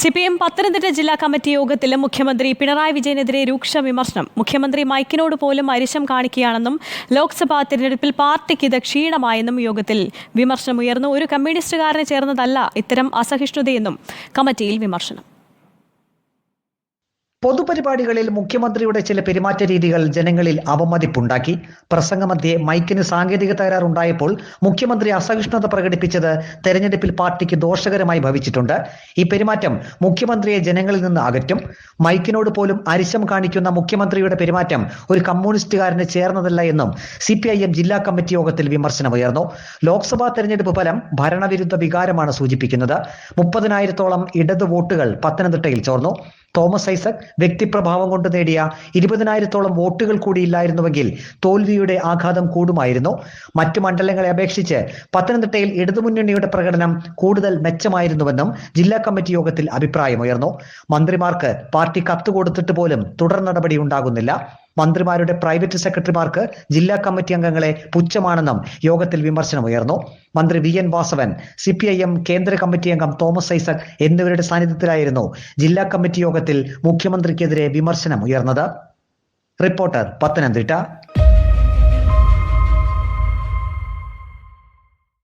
CPM Pathanamthitta ജില്ലാ committee യോഗത്തിൽ മുഖ്യമന്ത്രി പിണറായി വിജയനെതിരെ രൂക്ഷ വിമർശനം. മുഖ്യമന്ത്രി മൈക്കിനോട് പോലും അരിശം കാണിക്കുകയാണെന്നും ലോക്സഭാ തിരഞ്ഞെടുപ്പിൽ പാർട്ടിക്ക് ഇത് ക്ഷീണമായെന്നും യോഗത്തിൽ വിമർശനമുയർന്നു. ഒരു കമ്മ്യൂണിസ്റ്റുകാരന് ചേർന്നതല്ല ഇത്തരം അസഹിഷ്ണുതയെന്നും കമ്മിറ്റിയിൽ വിമർശനം. പൊതുപരിപാടികളിൽ മുഖ്യമന്ത്രിയുടെ ചില പെരുമാറ്റ രീതികൾ ജനങ്ങളിൽ അവമതിപ്പുണ്ടാക്കി. പ്രസംഗമധ്യേ മൈക്കിന് സാങ്കേതിക തകരാറുണ്ടായപ്പോൾ മുഖ്യമന്ത്രി അസഹിഷ്ണുത പ്രകടിപ്പിച്ചത് തെരഞ്ഞെടുപ്പിൽ പാർട്ടിക്ക് ദോഷകരമായി ഭവിച്ചിട്ടുണ്ട്. ഈ പെരുമാറ്റം മുഖ്യമന്ത്രിയെ ജനങ്ങളിൽ നിന്ന് അകറ്റും. മൈക്കിനോട് പോലും അരിശം കാണിക്കുന്ന മുഖ്യമന്ത്രിയുടെ പെരുമാറ്റം ഒരു കമ്മ്യൂണിസ്റ്റുകാരന് ചേർന്നതല്ല എന്നും CPIM ജില്ലാ കമ്മിറ്റി യോഗത്തിൽ വിമർശനമുയർന്നു. ലോക്സഭാ തെരഞ്ഞെടുപ്പ് ഫലം ഭരണവിരുദ്ധ വികാരമാണ് സൂചിപ്പിക്കുന്നത്. 30,000-ഓളം ഇടത് വോട്ടുകൾ പത്തനംതിട്ടയിൽ ചോർന്നു. തോമസ് ഐസക് വ്യക്തിപ്രഭാവം കൊണ്ട് നേടിയ 20,000-ഓളം വോട്ടുകൾ കൂടി ഇല്ലായിരുന്നുവെങ്കിൽ തോൽവിയുടെ ആഘാതം കൂടുമായിരുന്നു. മറ്റു മണ്ഡലങ്ങളെ അപേക്ഷിച്ച് പത്തനംതിട്ടയിൽ ഇടതുമുന്നണിയുടെ പ്രകടനം കൂടുതൽ മെച്ചമായിരുന്നുവെന്നും ജില്ലാ കമ്മിറ്റി യോഗത്തിൽ അഭിപ്രായമുയർന്നു. മന്ത്രിമാർക്ക് പാർട്ടി കത്ത് കൊടുത്തിട്ട് പോലും തുടർ നടപടി ഉണ്ടാകുന്നില്ല. മന്ത്രിമാരുടെ പ്രൈവറ്റ് സെക്രട്ടറിമാർക്ക് ജില്ലാ കമ്മിറ്റി അംഗങ്ങളെ പുച്ഛമാണെന്നും യോഗത്തിൽ വിമർശനമുയർന്നു. മന്ത്രി VN വാസവൻ, CPIM കേന്ദ്ര കമ്മിറ്റി അംഗം തോമസ് ഐസക് എന്നിവരുടെ സാന്നിധ്യത്തിലായിരുന്നു ജില്ലാ കമ്മിറ്റി യോഗത്തിൽ മുഖ്യമന്ത്രിക്കെതിരെ വിമർശനം ഉയർന്നത്. റിപ്പോർട്ടർ, പത്തനംതിട്ട.